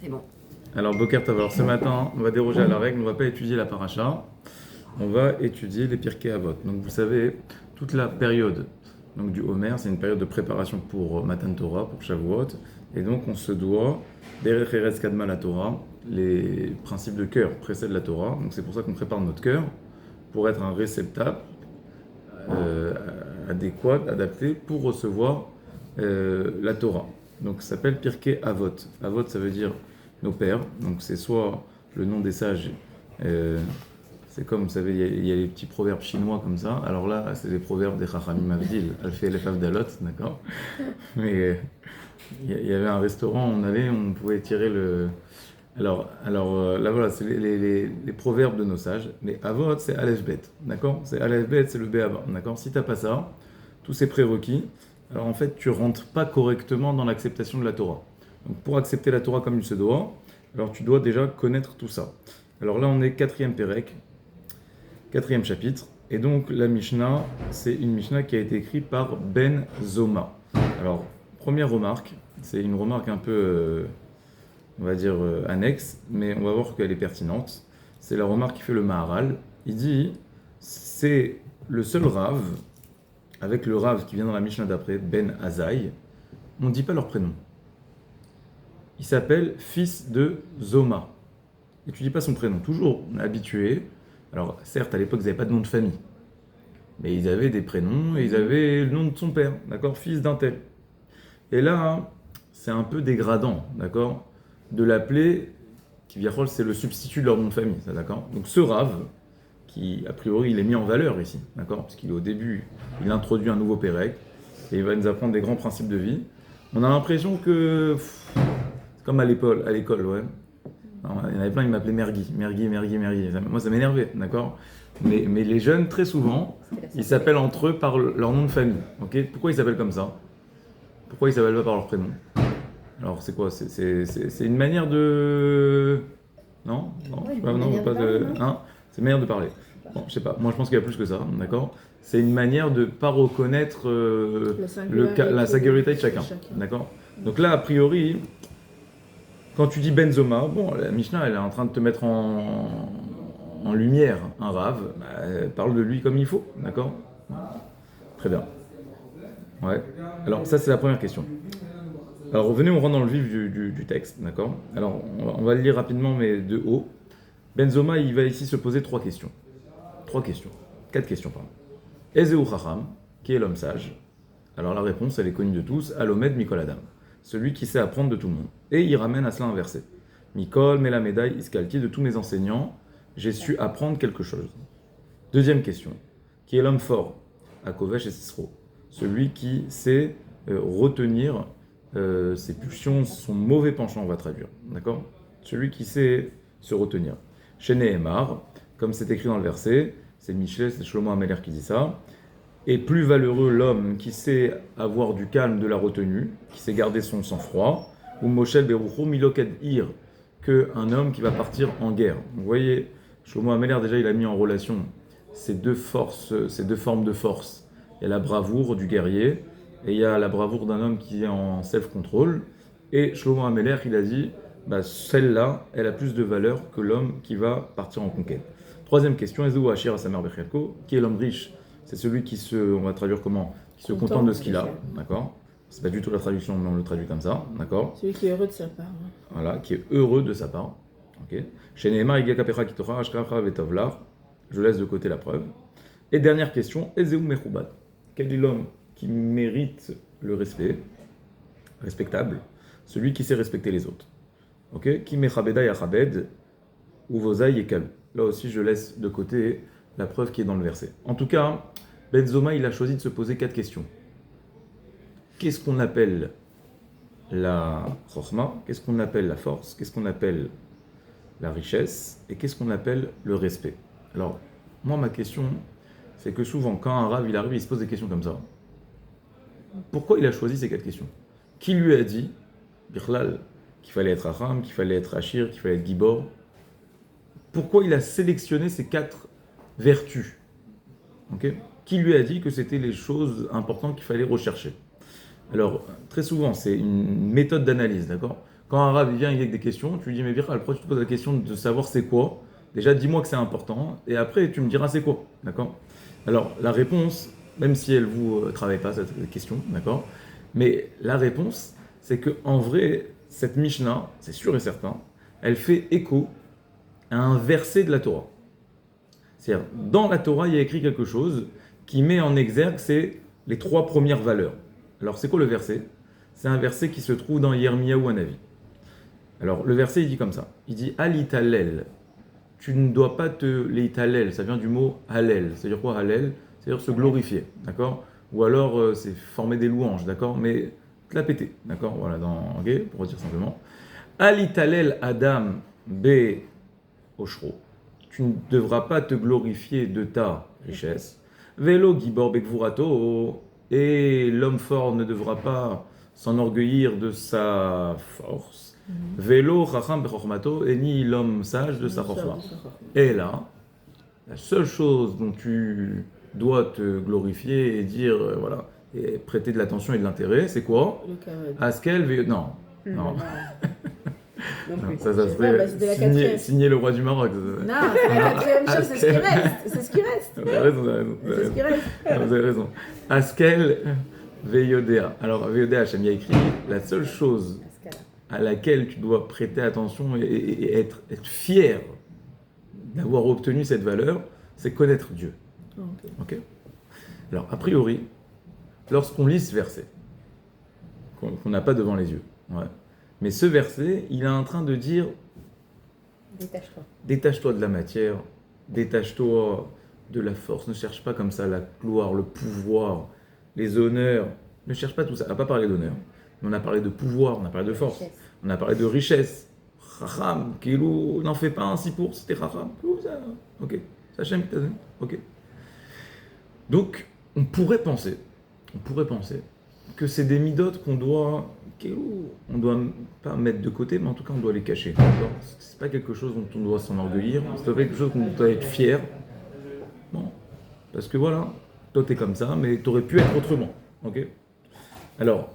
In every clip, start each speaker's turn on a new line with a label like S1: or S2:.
S1: C'est bon.
S2: Alors, Boker Tov, alors ce matin, on va déroger à la règle, on ne va pas étudier la paracha, on va étudier les Pirkei Avot. Donc, vous savez, toute la période donc, du Homer, c'est une période de préparation pour Matan Torah, pour Shavuot, et donc on se doit, Derech Eretz Kadma la Torah, les principes de cœur précèdent la Torah, donc c'est pour ça qu'on prépare notre cœur pour être un réceptacle euh, adéquat, adapté pour recevoir la Torah. Donc ça s'appelle Pirkei Avot. Avot, ça veut dire nos pères. Donc c'est soit le nom des sages, euh, c'est comme, vous savez, il y a les petits proverbes chinois comme ça. Alors là, c'est les proverbes des Chachamim Avdil, Alfei Elef Avdalot, d'accord. Mais il y avait un restaurant, on allait, on pouvait tirer le... Alors là voilà, c'est les proverbes de nos sages. Mais Avot, c'est Aleph Bet, d'accord. C'est Aleph Bet, c'est le B avant, d'accord. Si t'as pas ça, tous ces prérequis, alors en fait, tu rentres pas correctement dans l'acceptation de la Torah. Donc pour accepter la Torah comme il se doit, alors tu dois déjà connaître tout ça. Alors là, on est quatrième Pérec, quatrième chapitre. Et donc la Mishnah, c'est une Mishnah qui a été écrite par Ben Zoma. Alors, première remarque, c'est une remarque un peu, on va dire, annexe, mais on va voir qu'elle est pertinente. C'est la remarque qui fait le Maharal. Il dit, c'est le seul Rav, avec le Rav qui vient dans la Mishnah d'après, Ben Azaï, on ne dit pas leur prénom. Il s'appelle fils de Zoma. Et tu dis pas son prénom. Toujours, on est habitué. Alors, certes, à l'époque, ils n'avaient pas de nom de famille. Mais ils avaient des prénoms et ils avaient le nom de son père. D'accord. Fils d'un tel. Et là, c'est un peu dégradant. D'accord. De l'appeler, qui Viachol, c'est le substitut de leur nom de famille. Ça, d'accord. Donc, ce Rav, qui, a priori, il est mis en valeur ici. D'accord. Parce qu'il est au début, il introduit un nouveau Pérec. Et il va nous apprendre des grands principes de vie. On a l'impression que. Comme à l'école, ouais. Alors, il y en avait plein, ils m'appelaient Mergui. Moi, ça m'énervait, d'accord. Mais les jeunes, très souvent, ils s'appellent entre eux par leur nom de famille. Ok. Pourquoi ils s'appellent comme ça? Pourquoi ils s'appellent pas par leur prénom? Alors, c'est quoi? C'est une manière de... Non,
S1: Ouais,
S2: je sais
S1: une
S2: pas, non,
S1: manière
S2: pas
S1: de parler,
S2: de...
S1: non.
S2: Hein. C'est une manière de parler. Bon, je sais pas. Moi, je pense qu'il y a plus que ça, d'accord. C'est une manière de pas reconnaître la singularité de chacun, d'accord. Donc là, a priori... Quand tu dis Benzoma, bon, la Mishnah, elle est en train de te mettre en lumière un Rav, bah, elle parle de lui comme il faut, d'accord. Très bien. Ouais. Alors, ça, c'est la première question. Alors, revenez, on rentre dans le vif du texte, d'accord. Alors, on va le lire rapidement, mais de haut. Benzoma, il va ici se poser trois questions. Trois questions. Quatre questions, pardon. Ezeu Chacham, qui est l'homme sage? Alors, la réponse, elle est connue de tous. Alomed Mikol Adam. Celui qui sait apprendre de tout le monde. Et il ramène à cela un verset. Mikol, met la médaille, iskalti, de tous mes enseignants, j'ai su apprendre quelque chose. Deuxième question. Qui est l'homme fort? Akovesh et Sisro. Celui qui sait retenir ses pulsions, son mauvais penchant, on va traduire. D'accord? Celui qui sait se retenir. Chez Nehemar, comme c'est écrit dans le verset, c'est Michelet, c'est Shlomo Améler qui dit ça. Et plus valeureux l'homme qui sait avoir du calme, de la retenue, qui sait garder son sang-froid, ou Moshel Berucho Miloked Ir, qu'un homme qui va partir en guerre. Vous voyez, Shlomo Améler, déjà, il a mis en relation ces deux forces, ces deux formes de force. Il y a la bravoure du guerrier, et il y a la bravoure d'un homme qui est en self-control. Et Shlomo Améler, il a dit, bah, celle-là, elle a plus de valeur que l'homme qui va partir en conquête. Troisième question, Ezou Hachir à sa mère Bechelko, qui est l'homme riche? C'est celui qui on va traduire comment? Qui se contente de ce qu'il a, d'accord? C'est pas du tout la traduction, mais on le traduit comme ça, d'accord?
S1: Celui qui est heureux de sa part.
S2: Voilà, qui est heureux de sa part, ok? Chez Nehemar, Iga Kapecha Kitocha, Ashkacha Vetovlar, je laisse de côté la preuve. Et dernière question, Ezeu Mechubad. Quel est l'homme qui mérite le respect, respectable? Celui qui sait respecter les autres, ok? Ki Mechabeda Yachabed, Uvozai Yekalu. Là aussi, je laisse de côté la preuve qui est dans le verset. En tout cas, Benzoma, il a choisi de se poser quatre questions. Qu'est-ce qu'on appelle la chokhma? Qu'est-ce qu'on appelle la force? Qu'est-ce qu'on appelle la richesse? Et qu'est-ce qu'on appelle le respect? Alors, moi, ma question, c'est que souvent, quand un rave, il arrive, il se pose des questions comme ça. Pourquoi il a choisi ces quatre questions? Qui lui a dit, Bichlal, qu'il fallait être Acham, qu'il fallait être Achir, qu'il fallait être Gibor? Pourquoi il a sélectionné ces quatre vertus? Okay. Qui lui a dit que c'était les choses importantes qu'il fallait rechercher? Alors, très souvent, c'est une méthode d'analyse, d'accord? Quand un rave il vient avec des questions, tu lui dis, mais Bichal, pourquoi tu te poses la question de savoir c'est quoi? Déjà, dis-moi que c'est important, et après, tu me diras c'est quoi, d'accord? Alors, la réponse, même si elle vous travaille pas cette question, d'accord? Mais la réponse, c'est que en vrai, cette Mishnah, c'est sûr et certain, elle fait écho à un verset de la Torah. C'est-à-dire, dans la Torah, il y a écrit quelque chose qui met en exergue, c'est les trois premières valeurs. Alors, c'est quoi le verset? C'est un verset qui se trouve dans Yirmiyahu Hanavi. Alors, le verset, il dit comme ça. Il dit, Alitalel. Tu ne dois pas te leitalel. Ça vient du mot halel. C'est-à-dire quoi, halel? C'est-à-dire se glorifier, d'accord? Ou alors, c'est former des louanges, d'accord? Mais te la péter, d'accord? Voilà, pour dire simplement. Alitalel Adam be Oshro. Tu ne devras pas te glorifier de ta richesse. Velo gibor bekvurato. Et l'homme fort ne devra pas s'enorgueillir de sa force. Velo chacham bechormato. Et ni l'homme sage de sa chorma. Et là, la seule chose dont tu dois te glorifier et dire, voilà, et prêter de l'attention et de l'intérêt, c'est quoi?
S1: Le kavod.
S2: Askel, non. Non.
S1: Non
S2: Non,
S1: plus.
S2: ça
S1: Je sais pas, bah, c'était la
S2: serait
S1: quatrième.
S2: signer le roi du Maroc.
S1: Non, c'est la quatrième chose, c'est ce qui reste. C'est ce qui reste.
S2: Vous avez raison, vous avez raison.
S1: C'est ce qui reste.
S2: Vous avez raison. Askel Veyodea. Alors, Veyodea, Hachem y a écrit la seule chose à laquelle tu dois prêter attention et être fier d'avoir obtenu cette valeur, c'est connaître Dieu. Ok. Alors, a priori, lorsqu'on lit ce verset, qu'on n'a pas devant les yeux, ouais. Mais ce verset, il est en train de dire
S1: Détache-toi.
S2: détache-toi de la matière, détache-toi de la force, ne cherche pas comme ça la gloire, le pouvoir, les honneurs, ne cherche pas tout ça. On n'a pas parlé d'honneur, mais on a parlé de pouvoir, on a parlé de force, on a parlé de richesse. Chacham, Kilou, n'en fais pas un si pour, c'était Chacham. Ok, ça Hachem qui t'a donné. Ok. Donc, on pourrait penser que c'est des midotes qu'on doit pas mettre de côté, mais en tout cas on doit les cacher. C'est pas quelque chose dont on doit s'enorgueillir, c'est pas quelque chose dont on doit être fier. Non, parce que voilà, toi t'es comme ça, mais t'aurais pu être autrement. Ok. Alors,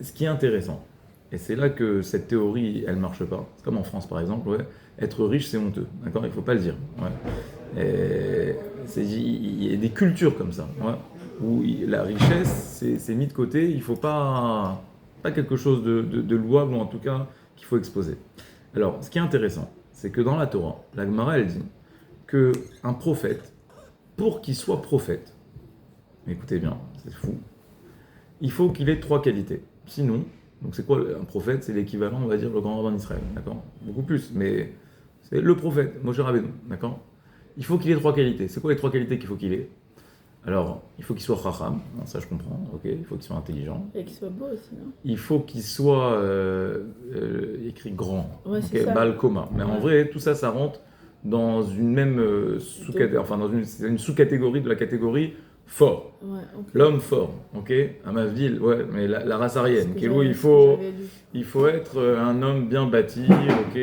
S2: ce qui est intéressant, et c'est là que cette théorie elle marche pas. C'est comme en France par exemple, ouais, être riche c'est honteux, d'accord, il faut pas le dire. Ouais. Il y a des cultures comme ça. Ouais, où la richesse, c'est mis de côté, il ne faut pas quelque chose de louable, ou en tout cas qu'il faut exposer. Alors, ce qui est intéressant, c'est que dans la Torah, la Gemara, elle dit qu'un prophète, pour qu'il soit prophète, écoutez bien, c'est fou, il faut qu'il ait trois qualités. Sinon, donc c'est quoi un prophète? C'est l'équivalent, on va dire, le grand rabbin d'Israël, d'accord? Beaucoup plus, mais c'est le prophète, Moshe Rabbeinu, d'accord? Il faut qu'il ait trois qualités. C'est quoi les trois qualités qu'il faut qu'il ait? Alors, il faut qu'il soit chacham, ça je comprends, ok. Il faut qu'il soit intelligent.
S1: Et qu'il soit beau aussi, non?
S2: Il faut qu'il soit écrit grand,
S1: Ouais,
S2: okay, Baal Koma. Mais en vrai, tout ça, ça rentre dans une même sous-catégorie, enfin dans une sous-catégorie de la catégorie fort.
S1: Ouais, okay.
S2: L'homme fort, ok. À ma ville, ouais, mais la race aryenne. Il faut être un homme bien bâti, ok,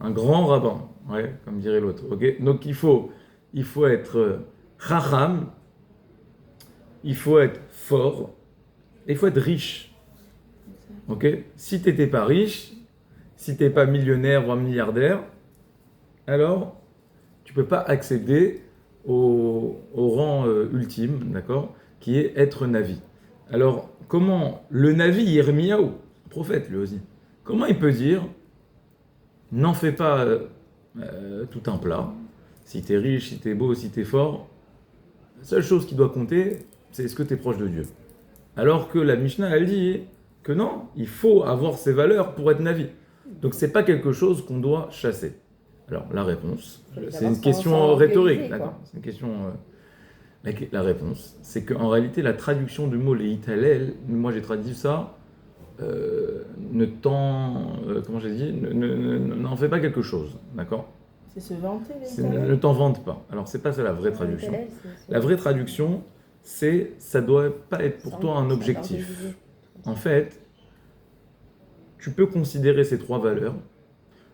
S2: un grand rabbin, ouais, comme dirait l'autre, ok. Donc il faut être chacham, il faut être fort, et il faut être riche. Ok? Si tu n'étais pas riche, si tu n'es pas millionnaire, voire milliardaire, alors tu ne peux pas accéder au rang ultime, d'accord? Qui est être Navi. Alors, comment le Navi Yirmiyahu, prophète lui aussi, comment il peut dire n'en fais pas tout un plat, si tu es riche, si tu es beau, si tu es fort, la seule chose qui doit compter, c'est est-ce que tu es proche de Dieu. Alors que la Mishnah, elle dit que non, il faut avoir ces valeurs pour être Navi. Donc c'est pas quelque chose qu'on doit chasser. Alors la réponse, c'est une question rhétorique, d'accord? C'est une question. La réponse, c'est qu'en réalité, la traduction du mot les italel, moi j'ai traduit ça, comment j'ai dit, n'en fais pas quelque chose, d'accord?
S1: C'est se vanter,
S2: ne t'en vante pas. Alors, c'est pas ça la vraie traduction. La vraie traduction, c'est ça doit pas être pour toi un objectif. En fait, tu peux considérer ces trois valeurs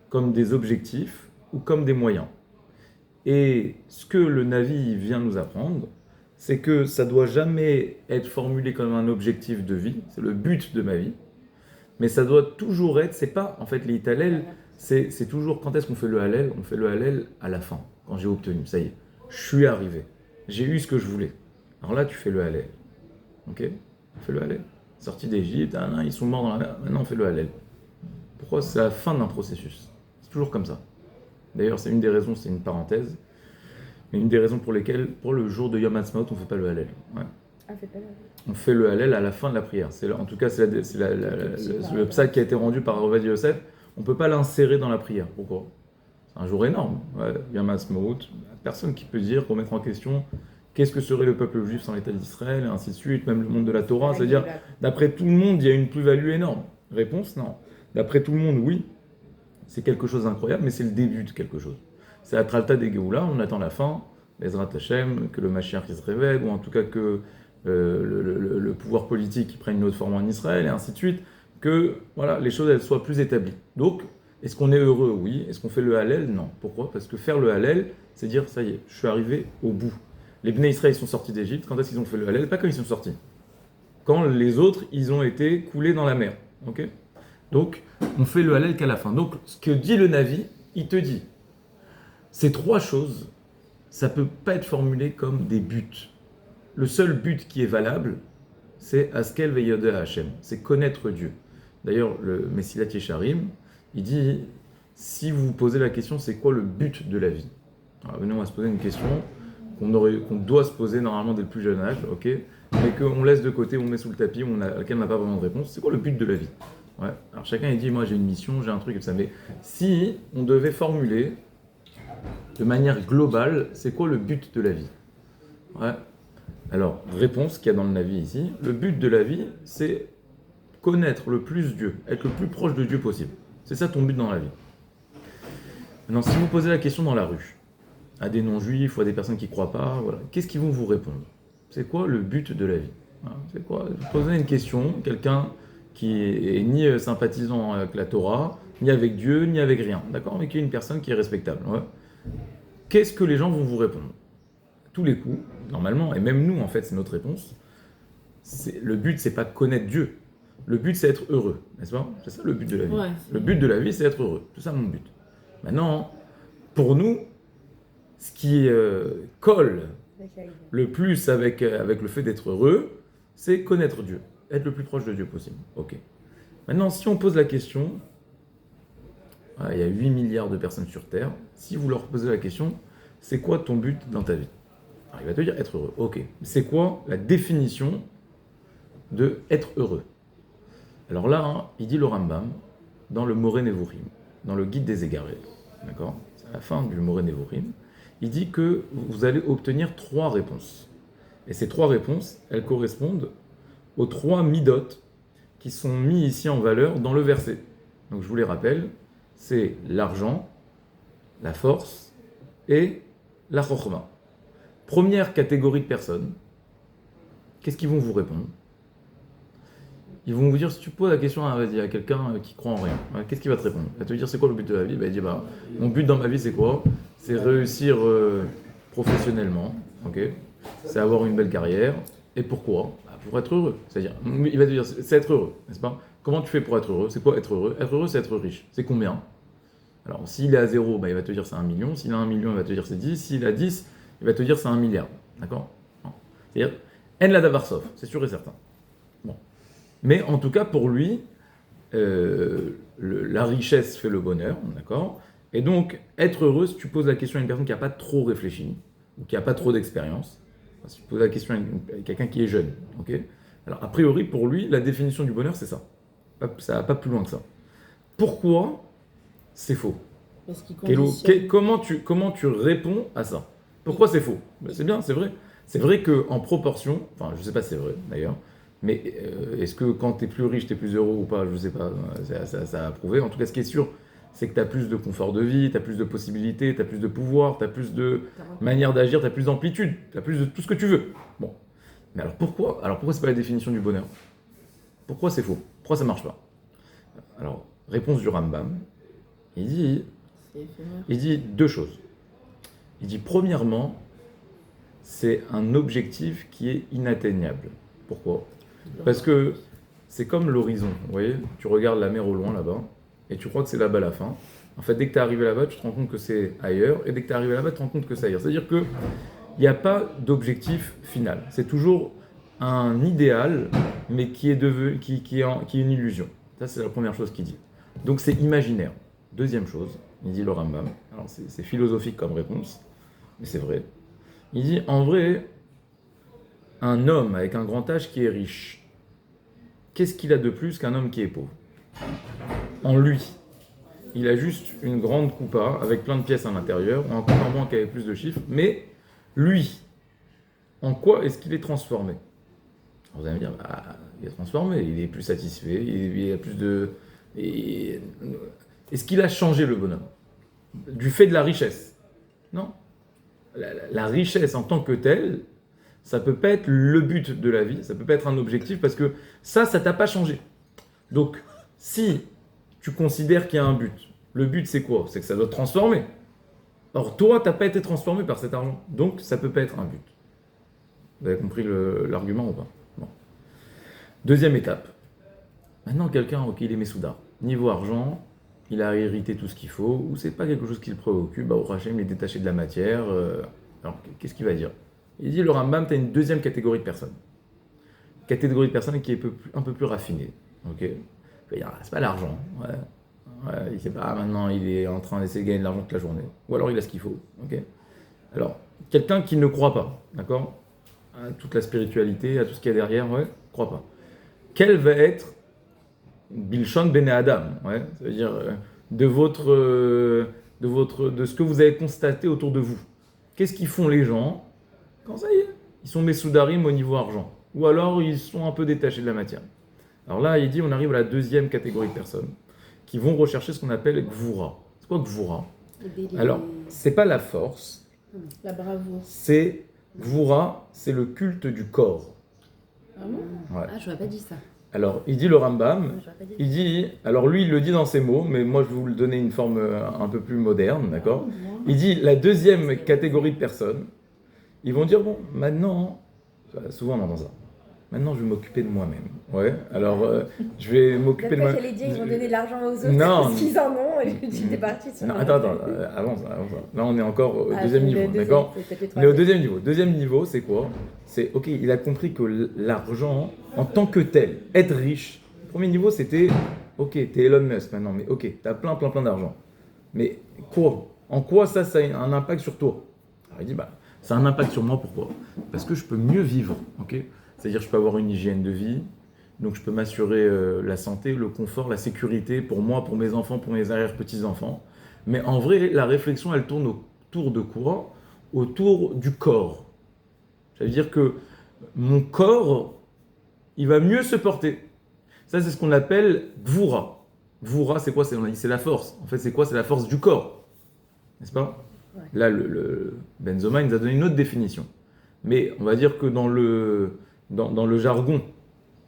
S2: comme des objectifs ou comme des moyens. Et ce que le Navi vient nous apprendre, c'est que ça doit jamais être formulé comme un objectif de vie, c'est le but de ma vie, Mais ça doit toujours être, c'est pas, en fait, les Hallel, c'est toujours, quand est-ce qu'on fait le Hallel? On fait le Hallel à la fin, quand j'ai obtenu, ça y est, je suis arrivé, j'ai eu ce que je voulais. Alors là, tu fais le Hallel, ok? On fait le Hallel. Sorti d'Égypte, ils sont morts dans la mer, maintenant on fait le Hallel. Pourquoi? C'est la fin d'un processus. C'est toujours comme ça. D'ailleurs, c'est une des raisons, c'est une parenthèse, mais une des raisons pour lesquelles, pour le jour de Yom Ha'atzmaut, on ne fait pas le Hallel. Ouais. On fait le Hallel à la fin de la prière. En tout cas, c'est le psal qui a été rendu par Ovadia Yosef. On ne peut pas l'insérer dans la prière. Pourquoi? C'est un jour énorme. Ouais, Yom Ha'atzmaut, personne qui peut dire, remettre en question, qu'est-ce que serait le peuple juif sans l'État d'Israël, et ainsi de suite, même le monde de la Torah. C'est-à-dire, d'après tout le monde, il y a une plus-value énorme. Réponse, non. D'après tout le monde, oui. C'est quelque chose d'incroyable, mais c'est le début de quelque chose. C'est la Tralta des Géoula, on attend la fin, Ezrat Hashem, que le Mashiach se révèle, ou en tout cas que le pouvoir politique prenne une autre forme en Israël, et ainsi de suite, que voilà, les choses elles soient plus établies. Donc, est-ce qu'on est heureux? Oui. Est-ce qu'on fait le Hallel? Non. Pourquoi? Parce que faire le Hallel, c'est dire, ça y est, je suis arrivé au bout. Les Bnei Israël sont sortis d'Égypte, quand est-ce qu'ils ont fait le Hallel? Pas quand ils sont sortis. Quand les autres, ils ont été coulés dans la mer. Ok? Donc, on fait le Hallel qu'à la fin. Donc, ce que dit le Navi, il te dit, ces trois choses, ça ne peut pas être formulé comme des buts. Le seul but qui est valable, c'est Askel Veyode Hashem, c'est connaître Dieu. D'ailleurs, le Messilat Yesharim, il dit, si vous vous posez la question, c'est quoi le but de la vie? Alors, venez, on va se poser une question qu'on doit se poser normalement dès le plus jeune âge, ok, mais qu'on laisse de côté, on met sous le tapis, à laquelle on n'a pas vraiment de réponse. C'est quoi le but de la vie? Ouais. Alors chacun il dit, moi j'ai une mission, j'ai un truc et ça. Mais si on devait formuler de manière globale, c'est quoi le but de la vie? Ouais. Alors, réponse qu'il y a dans le Navi ici, le but de la vie, c'est connaître le plus Dieu, être le plus proche de Dieu possible. C'est ça ton but dans la vie. Maintenant, si vous posez la question dans la rue, à des non-juifs ou à des personnes qui ne croient pas, voilà, qu'est-ce qu'ils vont vous répondre? C'est quoi le but de la vie? Voilà, c'est quoi? Vous posez une question, quelqu'un qui est ni sympathisant avec la Torah, ni avec Dieu, ni avec rien, d'accord? Mais qui est une personne qui est respectable. Ouais. Qu'est-ce que les gens vont vous répondre? Tous les coups, normalement, et même nous, en fait, c'est notre réponse. Le but, c'est pas connaître Dieu. Le but, c'est être heureux, n'est-ce pas? C'est ça le but de la vie. Ouais, le but de la vie, c'est être heureux. C'est ça mon but. Maintenant, pour nous, ce qui colle le plus avec le fait d'être heureux, c'est connaître Dieu, être le plus proche de Dieu possible. Ok. Maintenant, si on pose la question, il y a 8 milliards de personnes sur Terre, si vous leur posez la question, c'est quoi ton but dans ta vie? Alors, il va te dire être heureux. Ok. C'est quoi la définition de être heureux? Alors là, il dit le Rambam, dans le Moreh Nevuchim, dans le guide des égarés, d'accord? C'est à la fin du Moreh Nevuchim, il dit que vous allez obtenir 3 réponses. Et ces 3 réponses, elles correspondent aux 3 midot qui sont mis ici en valeur dans le verset. Donc je vous les rappelle, c'est l'argent, la force et la chokhma. Première catégorie de personnes, qu'est-ce qu'ils vont vous répondre? Ils vont vous dire, si tu poses la question à quelqu'un qui croit en rien, qu'est-ce qu'il va te répondre? Il va te dire, c'est quoi le but de la vie? Il dit, mon but dans ma vie, c'est quoi? C'est réussir professionnellement, ok? C'est avoir une belle carrière. Et pourquoi? Pour être heureux. C'est-à-dire, il va te dire, c'est être heureux, n'est-ce pas? Comment tu fais pour être heureux? C'est quoi être heureux? Être heureux, c'est être riche. C'est combien? Alors, s'il est à 0, il va te dire c'est 1 million. S'il a 1 million, il va te dire c'est 10. S'il a 10, il va te dire c'est 1 milliard. D'accord? C'est-à-dire, en la davar sauf, c'est sûr et certain. Bon. Mais en tout cas, pour lui, la richesse fait le bonheur, d'accord? Et donc, être heureux, si tu poses la question à une personne qui n'a pas trop réfléchi, ou qui n'a pas trop d'expérience, si tu poses la question à quelqu'un qui est jeune, ok? Alors, a priori, pour lui, la définition du bonheur, c'est ça. Ça va pas plus loin que ça. Pourquoi c'est faux? Comment tu réponds à ça? Pourquoi c'est faux? C'est bien, c'est vrai. C'est vrai qu'en proportion, enfin, je ne sais pas si c'est vrai d'ailleurs, mais est-ce que quand tu es plus riche, tu es plus heureux ou pas? Je ne sais pas, ça a prouvé. En tout cas, ce qui est sûr, c'est que tu as plus de confort de vie, tu as plus de possibilités, tu as plus de pouvoir, tu as plus de manière d'agir, tu as plus d'amplitude, tu as plus de tout ce que tu veux. Bon. Mais alors pourquoi c'est pas la définition du bonheur? Pourquoi c'est faux? Pourquoi ça marche pas? Alors, réponse du Rambam, il dit 2 choses. Il dit premièrement, c'est un objectif qui est inatteignable. Pourquoi? Parce que c'est comme l'horizon. Vous voyez, tu regardes la mer au loin là-bas et tu crois que c'est là-bas la fin. En fait, dès que tu es arrivé là-bas, tu te rends compte que c'est ailleurs, et dès que tu es arrivé là-bas, tu te rends compte que c'est ailleurs. C'est-à-dire qu'il n'y a pas d'objectif final. C'est toujours un idéal, mais qui est une illusion. Ça, c'est la première chose qu'il dit. Donc, c'est imaginaire. Deuxième chose, il dit le Rambam. Alors, c'est philosophique comme réponse, mais c'est vrai. Il dit, en vrai, un homme avec un grand H qui est riche, qu'est-ce qu'il a de plus qu'un homme qui est pauvre? En lui. Il a juste une grande coupa avec plein de pièces à l'intérieur, ou un compte en banque avec plus de chiffres, mais lui, en quoi est-ce qu'il est transformé? Alors vous allez me dire, il est transformé, il est plus satisfait, il a plus de... Est-ce qu'il a changé le bonhomme? Du fait de la richesse? Non. La richesse en tant que telle, ça peut pas être le but de la vie, ça peut pas être un objectif, parce que ça t'a pas changé. Donc, si tu considères qu'il y a un but, le but c'est quoi? C'est que ça doit te transformer. Or, toi, tu n'as pas été transformé par cet argent, donc ça peut pas être un but. Vous avez compris l'argument ou pas? Bon. Deuxième étape. Maintenant, quelqu'un, ok, il est Messouda. Niveau argent, il a hérité tout ce qu'il faut, ou c'est pas quelque chose qui le préoccupe, au Rachem, il est détaché de la matière. Alors, qu'est-ce qu'il va dire? Il dit, le Rambam, tu as une deuxième catégorie de personnes. Catégorie de personnes qui est un peu plus raffinée. Ok? C'est pas l'argent. Ouais. Ouais, il sait pas, maintenant il est en train d'essayer de gagner de l'argent toute la journée. Ou alors il a ce qu'il faut. Ok? Alors, quelqu'un qui ne croit pas, d'accord? À toute la spiritualité, à tout ce qu'il y a derrière, ouais, croit pas. Quel va être Bilshon Bene Adam, ouais, c'est-à-dire de ce que vous avez constaté autour de vous. Qu'est-ce qu'ils font les gens quand ça y est, ils sont Messoudarim au niveau argent, ou alors ils sont un peu détachés de la matière. Alors là, il dit, on arrive à la deuxième catégorie de personnes qui vont rechercher ce qu'on appelle Gvura. C'est quoi Gvura? Alors, c'est pas la force.
S1: La bravoure.
S2: C'est Gvura, c'est le culte du corps.
S1: Ah bon?
S2: Ouais.
S3: Ah, je n'aurais pas dit ça.
S2: Alors, il dit le Rambam, il dit, alors lui, il le dit dans ses mots, mais moi, je vais vous le donner une forme un peu plus moderne, d'accord? Il dit, la deuxième catégorie de personnes, ils vont dire, bon, maintenant, souvent on entend ça, maintenant, je vais m'occuper de moi-même. Ouais, alors, je vais m'occuper de moi-même.
S1: J'allais dire, ils vont donner de l'argent aux autres
S2: Non.
S1: parce qu'ils en ont, et je dis, t'es parti sur
S2: Non, attends, avance. Là, on est encore au deuxième niveau, d'accord? On est au deuxième niveau. Deuxième niveau, c'est quoi? C'est, ok, il a compris que l'argent, en tant que tel, être riche, le premier niveau, c'était, ok, t'es Elon Musk maintenant, mais ok, t'as plein d'argent. Mais quoi? En quoi ça a un impact sur toi? Alors, il dit, ça a un impact sur moi, pourquoi? Parce que je peux mieux vivre, ok? C'est-à-dire, je peux avoir une hygiène de vie, donc je peux m'assurer la santé, le confort, la sécurité pour moi, pour mes enfants, pour mes arrière-petits-enfants. Mais en vrai, la réflexion, elle tourne autour de quoi? Autour du corps. Ça veut dire que mon corps, il va mieux se porter. Ça, c'est ce qu'on appelle Gvura. Gvura, c'est quoi? On a dit c'est la force. En fait, c'est quoi? C'est la force du corps. N'est-ce pas? Ouais. Là, le Benzoma, il nous a donné une autre définition. Mais on va dire que dans le jargon,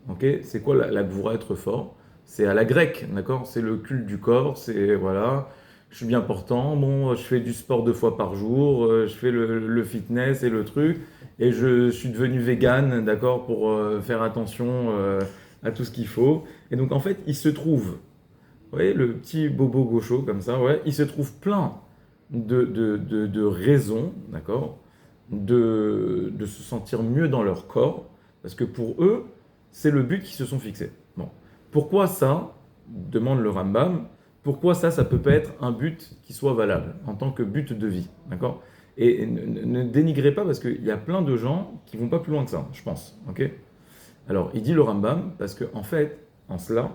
S2: okay, c'est quoi la Gvura, être fort? C'est à la grecque, d'accord? C'est le culte du corps, c'est voilà, je suis bien portant, bon, je fais du sport 2 fois par jour, je fais le fitness et le truc, et je suis devenu vegan, d'accord, pour faire attention à tout ce qu'il faut. Et donc en fait, il se trouve, vous voyez, le petit bobo gaucho comme ça, ouais, il se trouve plein de raisons, d'accord, de se sentir mieux dans leur corps, parce que pour eux, c'est le but qu'ils se sont fixés. Bon. Pourquoi ça, demande le Rambam, pourquoi ça peut pas être un but qui soit valable en tant que but de vie, d'accord? Et ne dénigrez pas parce qu'il y a plein de gens qui vont pas plus loin que ça, je pense, ok? Alors, il dit le Rambam parce que en fait, en cela,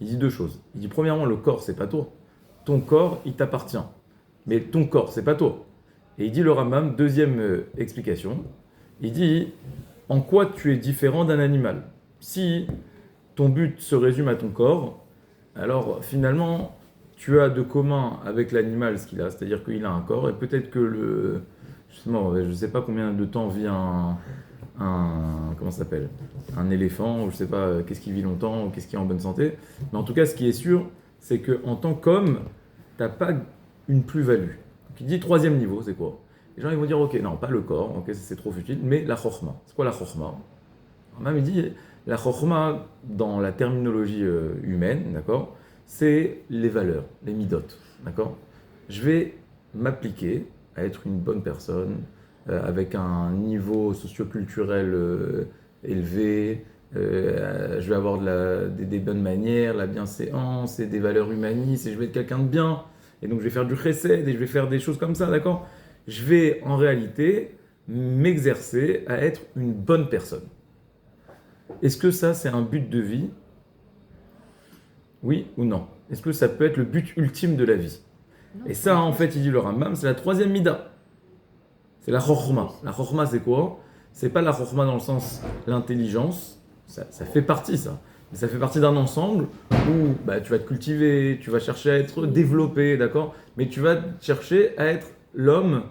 S2: il dit deux choses. Il dit premièrement, le corps, c'est pas toi. Ton corps, il t'appartient. Mais ton corps, c'est pas toi. Et il dit le Rambam, deuxième explication, il dit en quoi tu es différent d'un animal. Si ton but se résume à ton corps, alors finalement, tu as de commun avec l'animal ce qu'il a, c'est-à-dire qu'il a un corps, et peut-être que justement, je ne sais pas combien de temps vit comment ça s'appelle, un éléphant, ou je ne sais pas qu'est-ce qui vit longtemps, ou qu'est-ce qui est en bonne santé, mais en tout cas, ce qui est sûr, c'est qu'en tant qu'homme, tu n'as pas une plus-value. Donc il dit troisième niveau, c'est quoi? Les gens ils vont dire, ok, non, pas le corps, ok, c'est trop futile, mais la chorma. C'est quoi la chorma? Même il dit, La chokhma, dans la terminologie humaine, d'accord, c'est les valeurs, les midot, d'accord. Je vais m'appliquer à être une bonne personne, avec un niveau socioculturel élevé, je vais avoir des bonnes manières, la bienséance et des valeurs humanistes, et je vais être quelqu'un de bien, et donc je vais faire du chesed, et je vais faire des choses comme ça, d'accord. Je vais en réalité m'exercer à être une bonne personne. Est-ce que ça, c'est un but de vie? Oui ou non? Est-ce que ça peut être le but ultime de la vie? Et ça, en fait, il dit le Rambam, c'est la troisième mida. C'est la chokhma. La chokhma, c'est quoi? C'est pas la chokhma dans le sens l'intelligence, ça fait partie, ça. Mais ça fait partie d'un ensemble où bah, tu vas te cultiver, tu vas chercher à être développé, d'accord? Mais tu vas chercher à être l'homme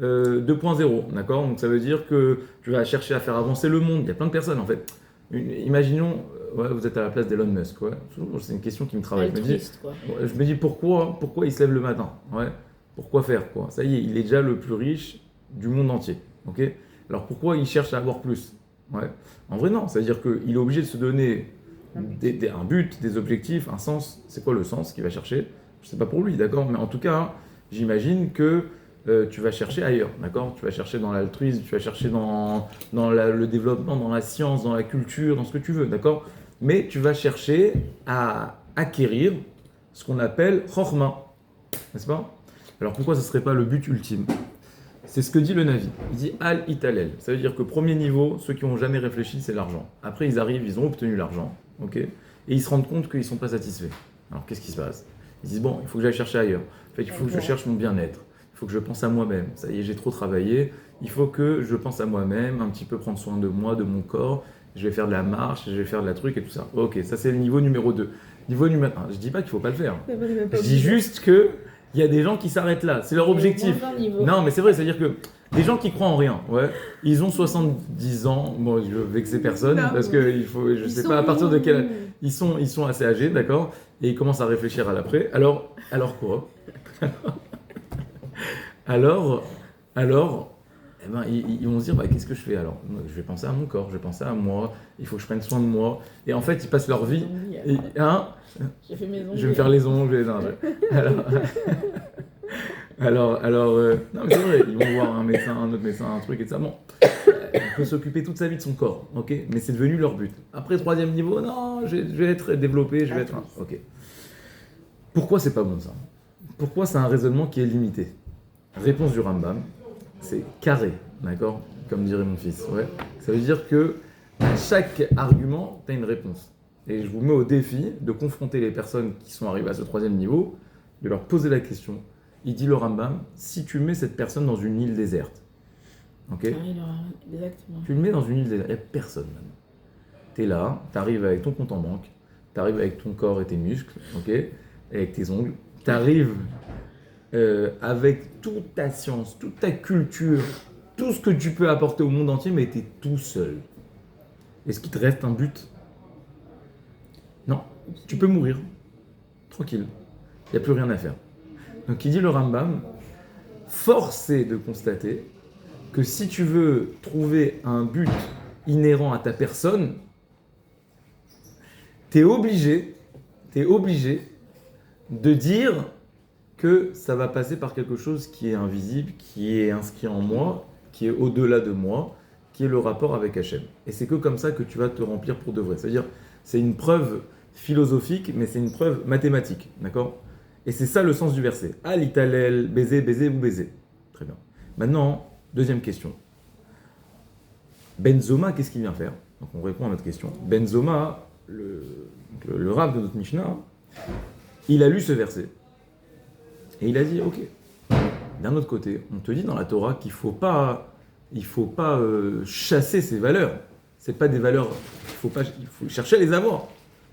S2: 2.0, d'accord? Donc ça veut dire que tu vas chercher à faire avancer le monde. Il y a plein de personnes, en fait. Imaginons, ouais, vous êtes à la place d'Elon Musk, ouais. C'est une question qui me travaille. Je me dis pourquoi il se lève le matin, ouais. Pourquoi faire, quoi? Ça y est, il est déjà le plus riche du monde entier, ok? Alors pourquoi il cherche à avoir plus? Ouais. En vrai, non. Ça veut dire qu'il est obligé de se donner un but, des objectifs, un sens. C'est quoi le sens qu'il va chercher? Je sais pas pour lui, d'accord? Mais en tout cas, j'imagine que tu vas chercher ailleurs, d'accord? Tu vas chercher dans l'altruisme, tu vas chercher dans le développement, dans la science, dans la culture, dans ce que tu veux, d'accord? Mais tu vas chercher à acquérir ce qu'on appelle chokhma, n'est-ce pas? Alors pourquoi ce ne serait pas le but ultime? C'est ce que dit le Navi. Il dit Al Italel. Ça veut dire que premier niveau, ceux qui n'ont jamais réfléchi, c'est l'argent. Après, ils arrivent, ils ont obtenu l'argent, ok? Et ils se rendent compte qu'ils ne sont pas satisfaits. Alors qu'est-ce qui se passe? Ils disent bon, il faut que j'aille chercher ailleurs. En fait, il faut que je cherche mon bien-être. Il faut que je pense à moi-même. Ça y est, j'ai trop travaillé. Il faut que je pense à moi-même, un petit peu prendre soin de moi, de mon corps. Je vais faire de la marche, je vais faire de la truc et tout ça. Ok, ça c'est le niveau numéro 2. Niveau numéro 1, je dis pas qu'il faut pas le faire. Je dis juste que il y a des gens qui s'arrêtent là. C'est leur objectif. Non, mais c'est vrai, c'est-à-dire que des gens qui croient en rien, ouais, ils ont 70 ans. Bon, je veux vexer personne parce que il faut, je sais pas à partir de quel ils sont assez âgés, d'accord, et ils commencent à réfléchir à l'après. Alors quoi? Alors, eh ben, ils vont se dire, bah, qu'est-ce que je fais alors? Je vais penser à mon corps, je vais penser à moi, il faut que je prenne soin de moi. Et en fait, ils passent leur vie. Et, hein,
S1: j'ai fait mes ongles.
S2: Je vais me faire les ongles. Alors, non, mais c'est vrai, ils vont voir un médecin, un autre médecin, un truc et ça. Bon, on peut s'occuper toute sa vie de son corps, ok? Mais c'est devenu leur but. Après, troisième niveau, non, je vais être développé, je vais être. Ok. Pourquoi c'est pas bon ça? Pourquoi c'est un raisonnement qui est limité? Réponse du Rambam, c'est carré, d'accord? Comme dirait mon fils, ouais. Ça veut dire que à chaque argument, tu as une réponse. Et je vous mets au défi de confronter les personnes qui sont arrivées à ce troisième niveau, de leur poser la question. Il dit le Rambam, si tu mets cette personne dans une île déserte, ok?
S1: Exactement.
S2: Tu le mets dans une île déserte, il n'y a personne maintenant. Tu es là, tu arrives avec ton compte en banque, tu arrives avec ton corps et tes muscles, ok? Et avec tes ongles, tu arrives avec toute ta science, toute ta culture, tout ce que tu peux apporter au monde entier, mais tu es tout seul. Est-ce qu'il te reste un but? Non. Tu peux mourir. Tranquille. Il n'y a plus rien à faire. Donc il dit le Rambam, force est de constater que si tu veux trouver un but inhérent à ta personne, tu es obligé de dire que ça va passer par quelque chose qui est invisible, qui est inscrit en moi, qui est au-delà de moi, qui est le rapport avec Hachem. Et c'est que comme ça que tu vas te remplir pour de vrai. C'est-à-dire, c'est une preuve philosophique, mais c'est une preuve mathématique, d'accord? Et c'est ça le sens du verset. Al italel, baiser, baiser ou baiser. Très bien. Maintenant, deuxième question. Benzoma, qu'est-ce qu'il vient faire? Donc on répond à notre question. Benzoma, le Rav de notre Mishnah, il a lu ce verset. Et il a dit, ok, d'un autre côté, on te dit dans la Torah qu'il ne faut pas chasser ces valeurs. C'est pas des valeurs, il faut chercher à les avoir.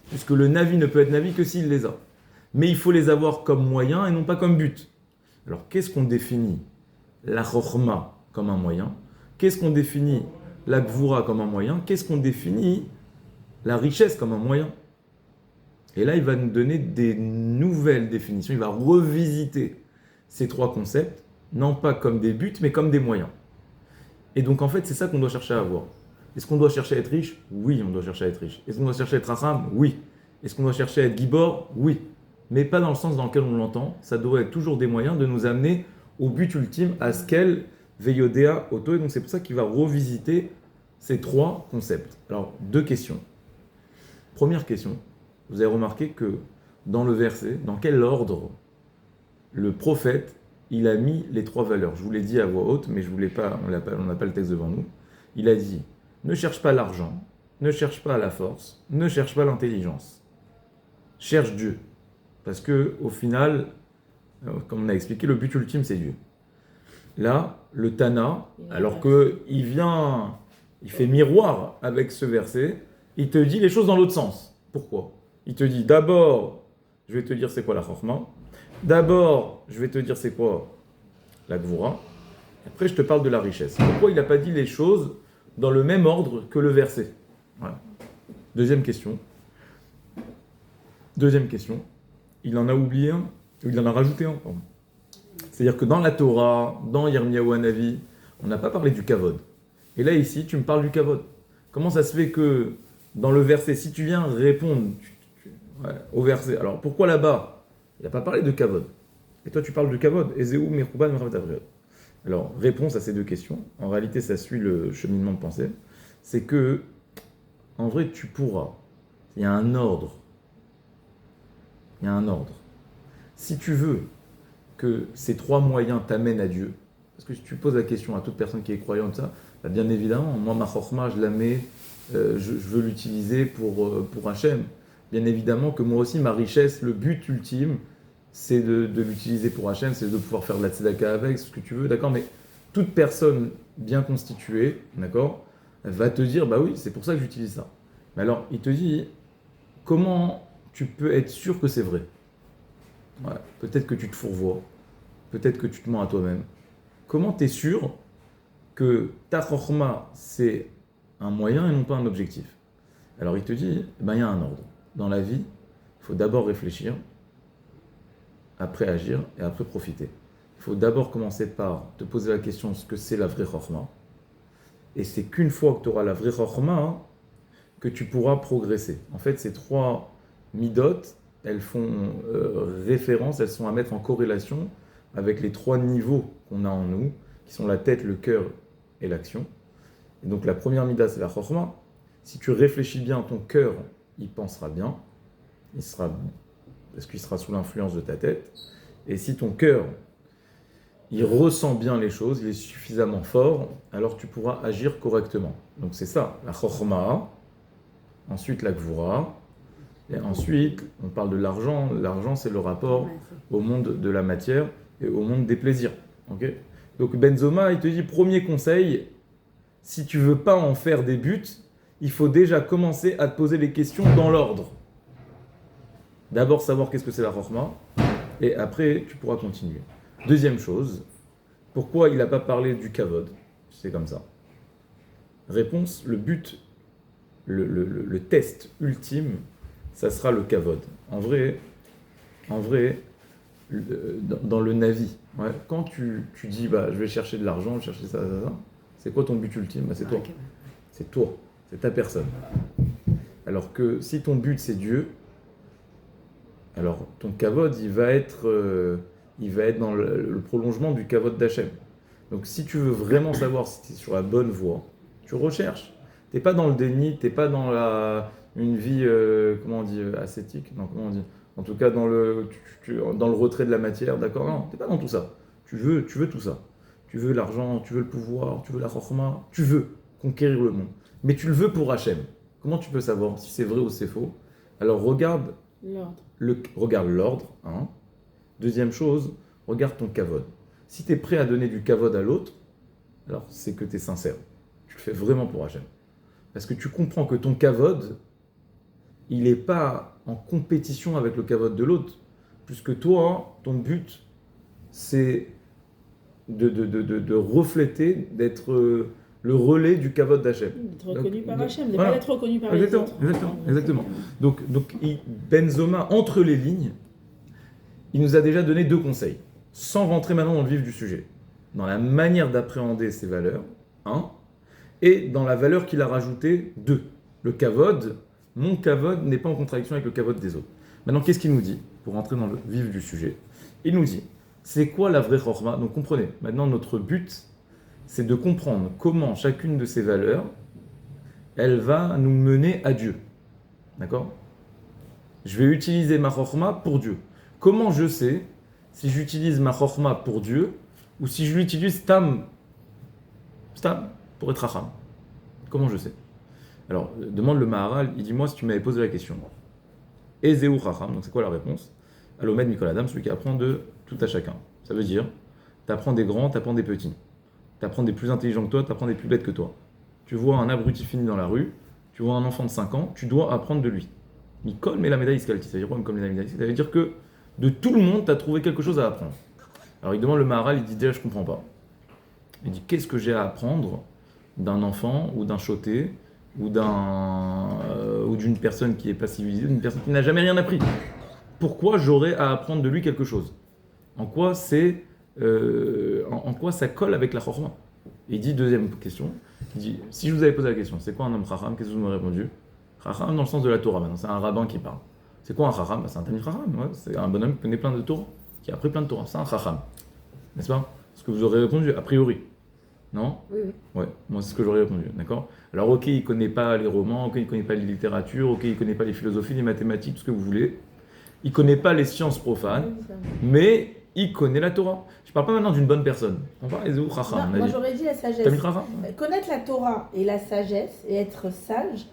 S2: Puisque le Navi ne peut être Navi que s'il les a. Mais il faut les avoir comme moyen et non pas comme but. Alors qu'est-ce qu'on définit la Chokhma comme un moyen? Qu'est-ce qu'on définit la Gvura comme un moyen? Qu'est-ce qu'on définit la richesse comme un moyen? Et là, il va nous donner des nouvelles définitions. Il va revisiter ces trois concepts, non pas comme des buts, mais comme des moyens. Et donc, en fait, c'est ça qu'on doit chercher à avoir. Est-ce qu'on doit chercher à être riche? Oui, on doit chercher à être riche. Est-ce qu'on doit chercher à être Racham? Oui. Est-ce qu'on doit chercher à être Gibor? Oui. Mais pas dans le sens dans lequel on l'entend. Ça doit être toujours des moyens de nous amener au but ultime, à ce qu'elle Veyodea Auto. Et donc c'est pour ça qu'il va revisiter ces trois concepts. Alors, deux questions. Première question. Vous avez remarqué que dans le verset, dans quel ordre le prophète, il a mis les trois valeurs. Je vous l'ai dit à voix haute, mais je voulais pas, on n'a pas le texte devant nous. Il a dit, ne cherche pas l'argent, ne cherche pas la force, ne cherche pas l'intelligence. Cherche Dieu. Parce que au final, comme on a expliqué, le but ultime, c'est Dieu. Là, le Tana, alors qu'il vient, il fait miroir avec ce verset, il te dit les choses dans l'autre sens. Pourquoi? Il te dit d'abord, je vais te dire c'est quoi la Chorma. D'abord, je vais te dire c'est quoi la Gvura. Après, je te parle de la richesse. Pourquoi il n'a pas dit les choses dans le même ordre que le verset? Voilà. Deuxième question. Il en a oublié un, ou il en a rajouté un, pardon. C'est-à-dire que dans la Torah, dans Yirmiyahu Hanavi, on n'a pas parlé du kavod. Et là, ici, tu me parles du kavod. Comment ça se fait que dans le verset, si tu viens répondre au verset, alors pourquoi là-bas il n'a pas parlé de kavod? Et toi, tu parles de kavod. Ezeu Merkuban Meravet Avriot. Alors, réponse à ces deux questions. En réalité, ça suit le cheminement de pensée. C'est que, en vrai, tu pourras. Il y a un ordre. Si tu veux que ces trois moyens t'amènent à Dieu, parce que si tu poses la question à toute personne qui est croyante, ça, bah bien évidemment, moi, ma chorma, je la mets, je veux l'utiliser pour Hachem. Bien évidemment que moi aussi, ma richesse, le but ultime, c'est de l'utiliser pour Hachem, c'est de pouvoir faire de la tzedaka avec, ce que tu veux, d'accord? Mais toute personne bien constituée, d'accord, va te dire, bah oui, c'est pour ça que j'utilise ça. Mais alors, il te dit, comment tu peux être sûr que c'est vrai? Ouais, peut-être que tu te fourvoies, peut-être que tu te mens à toi-même. Comment tu es sûr que ta chorma, c'est un moyen et non pas un objectif? Alors il te dit, il y a un ordre. Dans la vie, il faut d'abord réfléchir, après agir et après profiter. Il faut d'abord commencer par te poser la question ce que c'est la vraie chorma. Et c'est qu'une fois que tu auras la vraie chorma que tu pourras progresser. En fait, ces trois midot, elles font référence, elles sont à mettre en corrélation avec les trois niveaux qu'on a en nous, qui sont la tête, le cœur et l'action. Et donc la première mida, c'est la chorma. Si tu réfléchis bien, ton cœur, il pensera bien, parce qu'il sera sous l'influence de ta tête. Et si ton cœur, il ressent bien les choses, il est suffisamment fort, alors tu pourras agir correctement. Donc c'est ça, la chorma, ensuite la gvura, et ensuite on parle de l'argent. L'argent, c'est le rapport au monde de la matière et au monde des plaisirs. Okay? Donc Benzoma, il te dit, premier conseil, si tu veux pas en faire des buts, il faut déjà commencer à te poser les questions dans l'ordre. D'abord savoir qu'est-ce que c'est la chorma, et après tu pourras continuer. Deuxième chose, pourquoi il n'a pas parlé du kavod? C'est comme ça. Réponse, le but, le test ultime, ça sera le kavod. En vrai, dans le Navi, ouais, quand tu dis je vais chercher de l'argent, je vais chercher ça, c'est quoi ton but ultime? C'est toi. C'est toi, c'est ta personne. Alors que si ton but c'est Dieu, alors ton kavod il va être dans le prolongement du kavod d'Hachem. Donc si tu veux vraiment savoir si tu es sur la bonne voie, tu recherches. Tu n'es pas dans le déni, tu n'es pas dans une vie, ascétique, non, comment on dit, en tout cas dans le retrait de la matière, d'accord? Non, tu n'es pas dans tout ça. Tu veux tout ça. Tu veux l'argent, tu veux le pouvoir, tu veux la chorma, tu veux conquérir le monde. Mais tu le veux pour Hachem. Comment tu peux savoir si c'est vrai ou c'est faux? Alors regarde l'ordre. Hein. Deuxième chose, regarde ton kavod. Si tu es prêt à donner du kavod à l'autre, alors c'est que tu es sincère. Tu le fais vraiment pour Hachem. Parce que tu comprends que ton kavod, il n'est pas en compétition avec le kavod de l'autre. Puisque toi, ton but, c'est de refléter, d'être le relais du kavod d'Hachem.
S1: D'être reconnu par Hachem, de ne pas être reconnu par les autres.
S2: Exactement. Donc Benzoma, entre les lignes, il nous a déjà donné deux conseils, sans rentrer maintenant dans le vif du sujet. Dans la manière d'appréhender ces valeurs, et dans la valeur qu'il a rajoutée de. Le kavod, mon kavod n'est pas en contradiction avec le kavod des autres. Maintenant, qu'est-ce qu'il nous dit? Pour rentrer dans le vif du sujet, il nous dit, c'est quoi la vraie chorma? Donc comprenez, maintenant notre but, c'est de comprendre comment chacune de ces valeurs, elle va nous mener à Dieu. D'accord? Je vais utiliser ma chorma pour Dieu. Comment je sais si j'utilise ma chorma pour Dieu ou si je l'utilise stam pour être racham? Comment je sais? Alors, demande le Maharal, il dit, moi, si tu m'avais posé la question, Ezeu racham, donc c'est quoi la réponse? Alomed Mikol Adam, celui qui apprend de tout à chacun. Ça veut dire, tu apprends des grands, tu apprends des petits. Tu apprends des plus intelligents que toi, tu apprends des plus bêtes que toi. Tu vois un abruti fini dans la rue, tu vois un enfant de 5 ans, tu dois apprendre de lui. Mikol met la médaille iskalti, ça veut dire quoi comme la médaille? Ça veut dire que de tout le monde, tu as trouvé quelque chose à apprendre. Alors il demande le Maharal, il dit déjà, je comprends pas. Il dit, qu'est-ce que j'ai à apprendre d'un enfant ou d'un choté ou d'une personne qui est pas civilisée, d'une personne qui n'a jamais rien appris? Pourquoi j'aurais à apprendre de lui quelque chose? En quoi ça colle avec la chorma? Il dit, deuxième question, il dit, si je vous avais posé la question, c'est quoi un homme chacham? Qu'est-ce que vous m'aurez répondu? Chacham dans le sens de la Torah, maintenant, c'est un rabbin qui parle. C'est quoi un chacham? C'est un tamid chacham, ouais. C'est un bonhomme qui connaît plein de Torah, qui a appris plein de Torah, c'est un chacham. N'est-ce pas? Ce que vous aurez répondu, a priori. Non?
S1: Oui.
S2: Ouais, moi c'est ce que j'aurais répondu, d'accord? Alors ok, il ne connaît pas les romans, ok, il ne connaît pas les littératures, ok, il ne connaît pas les philosophies, les mathématiques, tout ce que vous voulez. Il ne connaît pas les sciences profanes, mais il connaît la Torah. Je ne parle pas maintenant d'une bonne personne. On parle des chacham.
S1: Moi j'aurais dit la sagesse.
S2: T'as mis chacham?
S1: Connaître la Torah et la sagesse et être sage,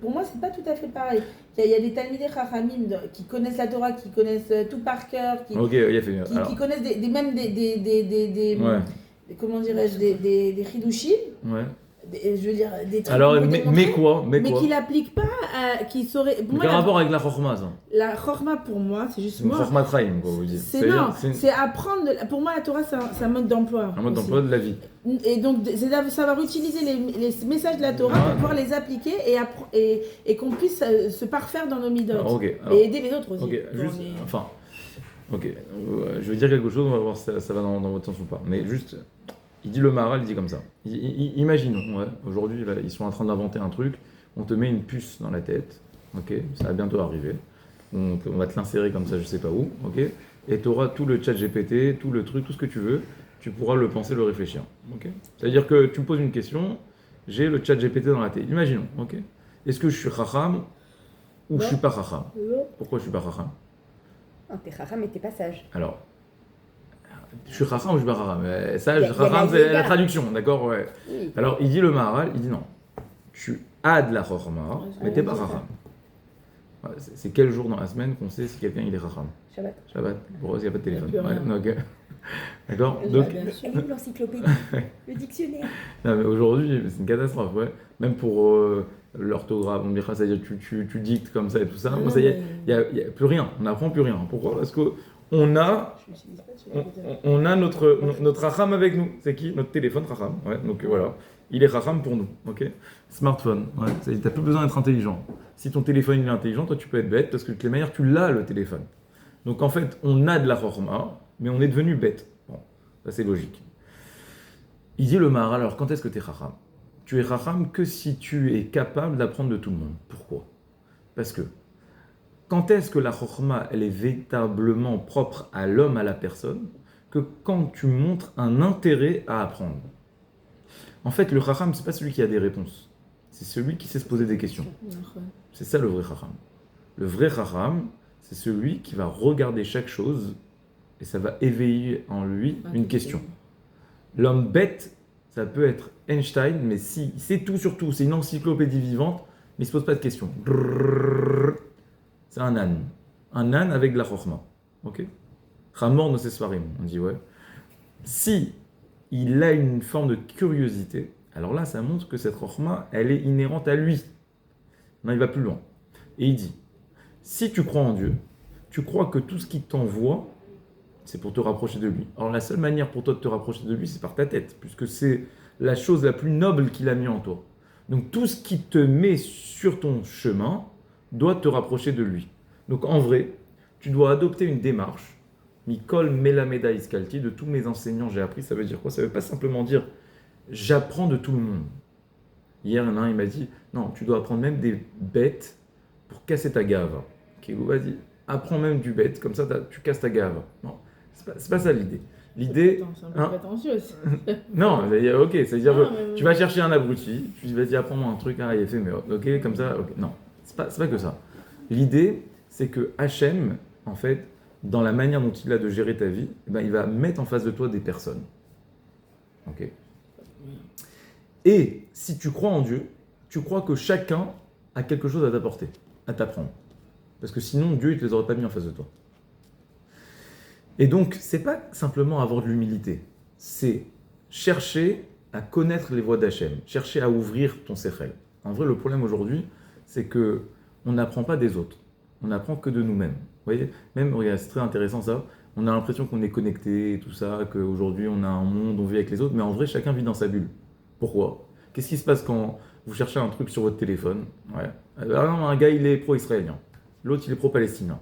S1: pour moi c'est pas tout à fait pareil. Il y a des talmidei chachamim qui connaissent la Torah, qui connaissent tout par cœur, qui connaissent comment dirais-je, des chidushim.
S2: Ouais.
S1: Je veux dire, des trucs.
S2: Alors, mais quoi?
S1: Mais qui l'appliquent pas, qui sauraient.
S2: Quel rapport avec la chorma, ça?
S1: La chorma, pour moi, c'est juste.
S2: C'est une chorma traim, quoi, vous dites.
S1: C'est apprendre. Pour moi, la Torah, c'est un mode d'emploi.
S2: Un mode d'emploi de la vie.
S1: Et donc, c'est savoir utiliser les messages de la Torah pour pouvoir les appliquer et qu'on puisse se parfaire dans nos midotes. Et aider les autres aussi.
S2: Ok, juste. Enfin. Ok. Je vais dire quelque chose, on va voir si ça va dans votre sens ou pas. Mais juste. Il dit le Maharal, il dit comme ça. Imaginons, aujourd'hui, là, ils sont en train d'inventer un truc, on te met une puce dans la tête, ok, ça va bientôt arriver, on va te l'insérer comme ça, je sais pas où, ok, et tu auras tout le chat GPT, tout le truc, tout ce que tu veux, tu pourras le penser, le réfléchir, ok. C'est-à-dire que tu me poses une question, j'ai le chat GPT dans la tête, imaginons, ok. Est-ce que je suis chacham ou je suis pas chacham? Pourquoi je suis pas chacham?
S3: T'es chacham mais t'es pas sage.
S2: Alors, je suis chacham ou je suis pas chacham? Ça, chacham, c'est la traduction, d'accord? Ouais.
S3: Oui.
S2: Alors, il dit le Maharal, il dit non. Tu as de la chachma, mais t'es pas chacham. C'est quel jour dans la semaine qu'on sait si quelqu'un il est chacham? Shabbat. Pour eux, il n'y a pas de téléphone. Ouais, d'accord? Donc,
S3: Elle est où l'encyclopédie? Le dictionnaire?
S2: Non, mais aujourd'hui, c'est une catastrophe, ouais. Même pour l'orthographe, on dira, c'est-à-dire tu dictes comme ça et tout ça. Moi, ça y est, il n'y a plus rien. On n'apprend plus rien. Pourquoi? Parce qu'on a notre racham avec nous. C'est qui? Notre téléphone racham. Ouais, donc voilà. Il est racham pour nous. Ok? Smartphone. Ouais. Tu n'as plus besoin d'être intelligent. Si ton téléphone il est intelligent, toi tu peux être bête parce que de toutes les manières, tu l'as le téléphone. Donc en fait, on a de la chorma, mais on est devenu bête. Bon, ça c'est logique. Il dit le Maharal, alors quand est-ce que tu es racham? Tu es racham que si tu es capable d'apprendre de tout le monde. Pourquoi? Parce que quand est-ce que la chorma, elle est véritablement propre à l'homme, à la personne, que quand tu montres un intérêt à apprendre. En fait, le chacham, c'est pas celui qui a des réponses. C'est celui qui sait se poser des questions. C'est ça le vrai chacham. Le vrai chacham, c'est celui qui va regarder chaque chose et ça va éveiller en lui une question. L'homme bête, ça peut être Einstein, mais si il sait tout sur tout, c'est une encyclopédie vivante, mais il se pose pas de questions. C'est un âne. Un âne avec de la chorma. Ok? Chamor no sesfarim, on dit ouais. Si il a une forme de curiosité, alors là, ça montre que cette chorma, elle est inhérente à lui. Non, il va plus loin. Et il dit, si tu crois en Dieu, tu crois que tout ce qui t'envoie, c'est pour te rapprocher de lui. Alors la seule manière pour toi de te rapprocher de lui, c'est par ta tête, puisque c'est la chose la plus noble qu'il a mis en toi. Donc tout ce qui te met sur ton chemin doit te rapprocher de lui. Donc en vrai, tu dois adopter une démarche. Mikol melameda iskalti, de tous mes enseignants j'ai appris, ça veut dire quoi? Ça veut pas simplement dire j'apprends de tout le monde. Hier, il y en a un, il m'a dit, non, tu dois apprendre même des bêtes pour casser ta gave. Ok, vas-y, apprends même du bête, comme ça tu casses ta gave. Non, c'est pas ça l'idée. L'idée.
S1: C'est un peu prétentieux.
S2: Non, ok, c'est-à-dire que tu vas chercher un abruti, tu dis vas-y, apprends-moi un truc, il est fait, mais ok, comme ça, ok. Non, c'est pas que ça. L'idée, c'est que Hachem, en fait, dans la manière dont il a de gérer ta vie, il va mettre en face de toi des personnes. Ok. Et si tu crois en Dieu, tu crois que chacun a quelque chose à t'apporter, à t'apprendre. Parce que sinon, Dieu, il ne te les aurait pas mis en face de toi. Et donc, c'est pas simplement avoir de l'humilité, c'est chercher à connaître les voies d'Hachem, chercher à ouvrir ton sechel. En vrai, le problème aujourd'hui, c'est que on n'apprend pas des autres, on n'apprend que de nous-mêmes. Vous voyez, même, regarde, c'est très intéressant ça, on a l'impression qu'on est connecté et tout ça, qu'aujourd'hui on a un monde, on vit avec les autres, mais en vrai, chacun vit dans sa bulle. Pourquoi ? Qu'est-ce qui se passe quand vous cherchez un truc sur votre téléphone ? Alors, un gars, il est pro-israélien, l'autre, il est pro-palestinien.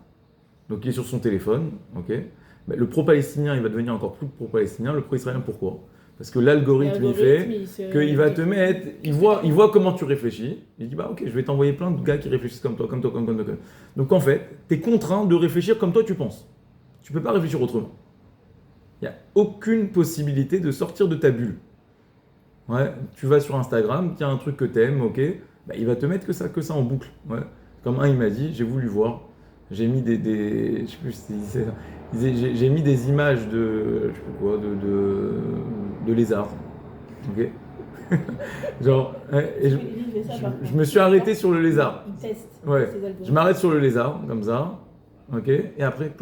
S2: Donc, il est sur son téléphone, ok ? Le pro-palestinien, il va devenir encore plus pro-palestinien. Le pro-israélien, pourquoi ? Parce que l'algorithme, il fait qu'il va te mettre... Il voit comment tu réfléchis. Il dit, ok, je vais t'envoyer plein de gars qui réfléchissent comme toi. Donc en fait, tu es contraint de réfléchir comme toi tu penses. Tu ne peux pas réfléchir autrement. Il n'y a aucune possibilité de sortir de ta bulle. Ouais, tu vas sur Instagram, il y a un truc que tu aimes, ok, il va te mettre que ça en boucle. Ouais. Comme il m'a dit, j'ai voulu voir. J'ai mis je sais plus si c'est ça. J'ai mis des images de lézards. Ok. Genre, et je me suis arrêté sur le lézard.
S1: Il teste.
S2: Ouais. Je m'arrête sur le lézard, comme ça. Ok. Et après,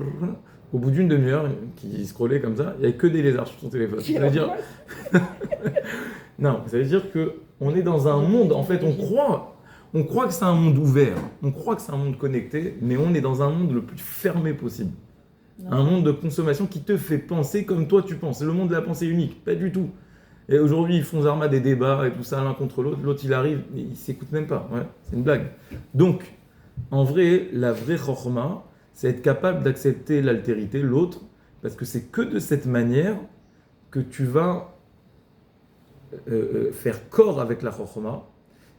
S2: au bout d'une demi-heure, qui scrollait comme ça, il n'y avait que des lézards sur son téléphone. Ça veut dire... Non, ça veut dire qu'on est dans un monde, en fait, on croit que c'est un monde ouvert, on croit que c'est un monde connecté, mais on est dans un monde le plus fermé possible. Non. Un monde de consommation qui te fait penser comme toi tu penses. C'est le monde de la pensée unique, pas du tout. Et aujourd'hui, ils font zarma des débats et tout ça l'un contre l'autre. L'autre, il arrive, il ne s'écoute même pas. Ouais, c'est une blague. Donc, en vrai, la vraie chorma, c'est être capable d'accepter l'altérité, l'autre, parce que c'est que de cette manière que tu vas faire corps avec la chorma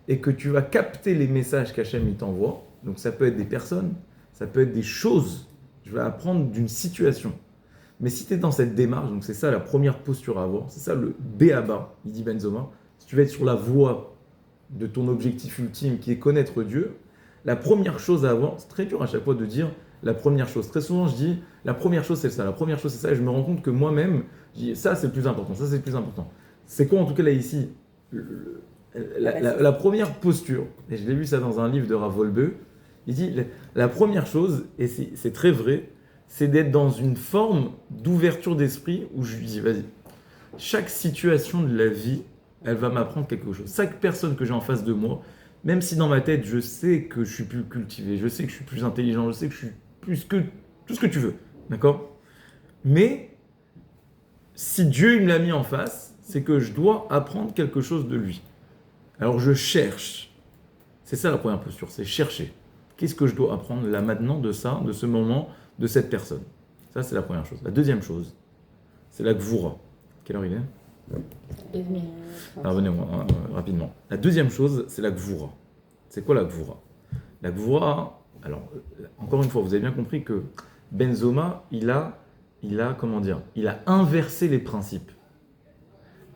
S2: et que tu vas capter les messages qu'Hachem t'envoie. Donc, ça peut être des personnes, ça peut être des choses. Je vais apprendre d'une situation. Mais si tu es dans cette démarche, donc c'est ça la première posture à avoir, c'est ça le B.A.B.A, il dit Benzoma, si tu veux être sur la voie de ton objectif ultime qui est connaître Dieu, la première chose à avoir, c'est très dur à chaque fois de dire la première chose. Très souvent je dis la première chose c'est ça, la première chose c'est ça, et je me rends compte que moi-même, je dis ça c'est le plus important, ça c'est le plus important. C'est quoi en tout cas là ici la première posture, et je l'ai vu ça dans un livre de Rav Wolbe, il dit, la première chose, et c'est très vrai, c'est d'être dans une forme d'ouverture d'esprit où je lui dis, vas-y, chaque situation de la vie, elle va m'apprendre quelque chose. Chaque personne que j'ai en face de moi, même si dans ma tête, je sais que je suis plus cultivé, je sais que je suis plus intelligent, je sais que je suis plus que tout ce que tu veux, d'accord ? Mais, si Dieu il me l'a mis en face, c'est que je dois apprendre quelque chose de lui. Alors je cherche. C'est ça la première posture, c'est chercher. Qu'est-ce que je dois apprendre là maintenant de ça, de ce moment, de cette personne ? Ça, c'est la première chose. La deuxième chose, c'est la gvoura. Quelle heure il est ? Alors, venez-moi rapidement. La deuxième chose, c'est la gvoura. C'est quoi la gvoura ? La gvoura, alors, encore une fois, vous avez bien compris que Benzoma, il a inversé les principes.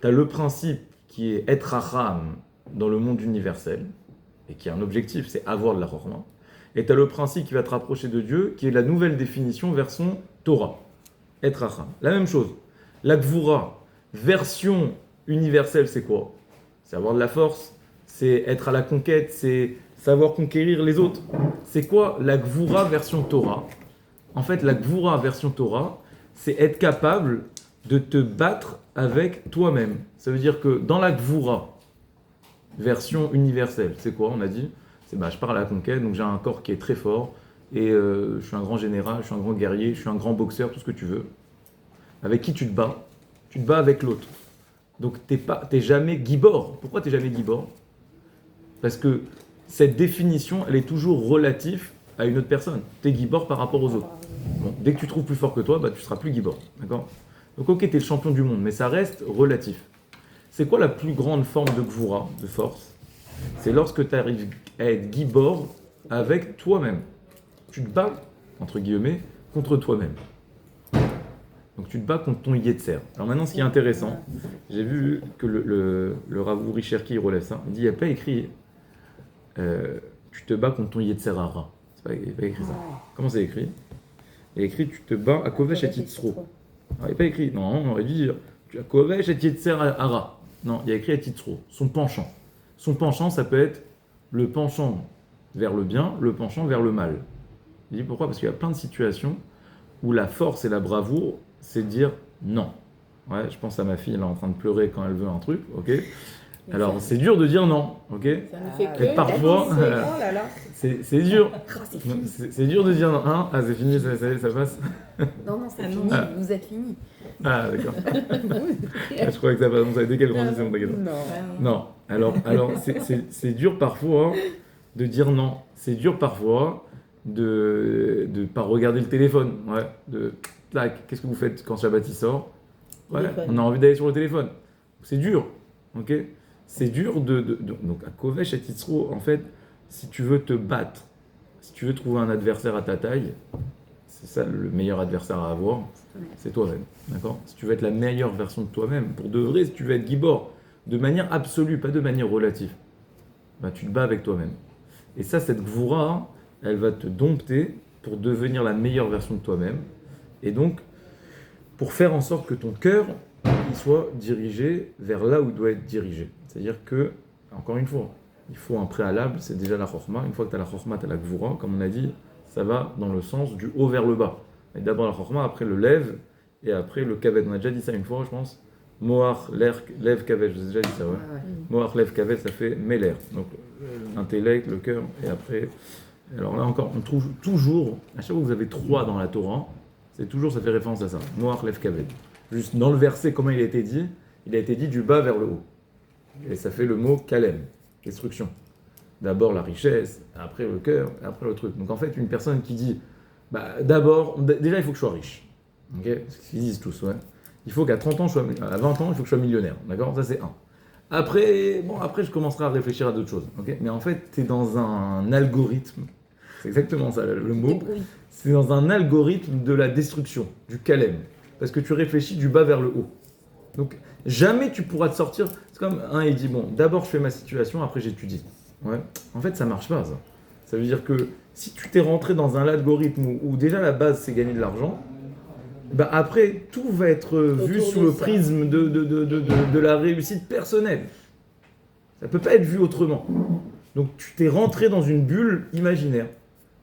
S2: Tu as le principe qui est être Racham dans le monde universel, et qui est un objectif, c'est avoir de la chorma. Et tu as le principe qui va te rapprocher de Dieu, qui est la nouvelle définition version Torah, être Racham. La même chose, la Gvura, version universelle, c'est quoi ? C'est avoir de la force, c'est être à la conquête, c'est savoir conquérir les autres. C'est quoi la Gvura version Torah ? En fait, la Gvura version Torah, c'est être capable de te battre avec toi-même. Ça veut dire que dans la Gvura, version universelle, c'est quoi ? On a dit, je pars à la conquête, donc j'ai un corps qui est très fort, et je suis un grand général, je suis un grand guerrier, je suis un grand boxeur, tout ce que tu veux. Avec qui tu te bats ? Tu te bats avec l'autre. Donc t'es jamais Gibor. Pourquoi t'es jamais Gibor ? Parce que cette définition, elle est toujours relative à une autre personne. T'es Gibor par rapport aux autres. Bon, dès que tu trouves plus fort que toi, tu seras plus Gibor. D'accord ? Donc ok, t'es le champion du monde, mais ça reste relatif. C'est quoi la plus grande forme de gvura, de force? C'est lorsque tu arrives à être gibor avec toi-même. Tu te bats, entre guillemets, contre toi-même. Donc tu te bats contre ton yetzer. Alors maintenant, ce qui est intéressant, j'ai vu que le Rav Uri Cherki relève ça. Il dit, il n'y a pas écrit tu te bats contre ton yetzer hara. Il n'y a pas écrit ça. Comment c'est écrit? Il y a écrit tu te bats à kovesh et titzro. Il n'y a pas écrit, non, on aurait dû dire tu as kovesh et yetzer hara. Non, il y a écrit à titzro, son penchant. Son penchant, ça peut être le penchant vers le bien, le penchant vers le mal. Il dit pourquoi? Parce qu'il y a plein de situations où la force et la bravoure, c'est de dire non. Ouais, je pense à ma fille, elle est en train de pleurer quand elle veut un truc, ok? Alors, c'est dur de dire non, ok?
S1: Ça ne fait que...
S2: Parfois, c'est dur. C'est dur de dire non. Hein? Ah, c'est fini, ça passe.
S3: Non, c'est fini, vous êtes fini.
S2: Ah, d'accord. Je croyais que ça passe. On savait dès qu'elle grandissait, on t'inquiète. Non. Alors c'est dur parfois de dire non. C'est dur parfois de pas regarder le téléphone. Ouais. Qu'est-ce que vous faites quand Shabbat il sort? Ouais, on a envie d'aller sur le téléphone. C'est dur, ok? C'est dur donc à Kovesh et Titzro, en fait, si tu veux te battre, si tu veux trouver un adversaire à ta taille, c'est ça le meilleur adversaire à avoir, c'est toi-même, d'accord? Si tu veux être la meilleure version de toi-même, pour de vrai, si tu veux être gibor, de manière absolue, pas de manière relative, bah, tu te bats avec toi-même. Et ça, cette gvoura, elle va te dompter pour devenir la meilleure version de toi-même. Et donc, pour faire en sorte que ton cœur il soit dirigé vers là où il doit être dirigé. C'est-à-dire que, encore une fois, il faut un préalable, c'est déjà la chorma. Une fois que tu as la chorma, tu as la gvoura. Comme on a dit, ça va dans le sens du haut vers le bas. Et d'abord la chorma, après le lève, et après le kaved. On a déjà dit ça une fois, je pense. Moar, lève, kaved. J'ai déjà dit ça, ouais. Moar, lève, kaved, ça fait meler. Donc, l'intellect, le cœur, et après... Alors là encore, on trouve toujours, à chaque fois que vous avez 3 dans la Torah, c'est toujours, ça fait référence à ça. Moar, lève, kaved. Juste dans le verset, comment il a été dit du bas vers le haut. Et ça fait le mot kalem, destruction. D'abord la richesse, après le cœur, après le truc. Donc en fait, une personne qui dit, d'abord, déjà il faut que je sois riche. Okay, c'est ce qu'ils disent tous, ouais. Il faut qu'à 30 ans, à 20 ans, il faut que je sois millionnaire. D'accord? Ça c'est un. Après, je commencerai à réfléchir à d'autres choses. Okay, mais en fait, tu es dans un algorithme. C'est exactement ça le mot. C'est dans un algorithme de la destruction, du kalem. Parce que tu réfléchis du bas vers le haut. Donc, jamais tu pourras te sortir. C'est comme un, il dit, bon, d'abord je fais ma situation, après j'étudie. Ouais. En fait, ça marche pas, ça. Ça veut dire que si tu t'es rentré dans un algorithme où déjà la base, c'est gagner de l'argent, après, tout va être vu sous le prisme de la réussite personnelle. Ça peut pas être vu autrement. Donc, tu t'es rentré dans une bulle imaginaire,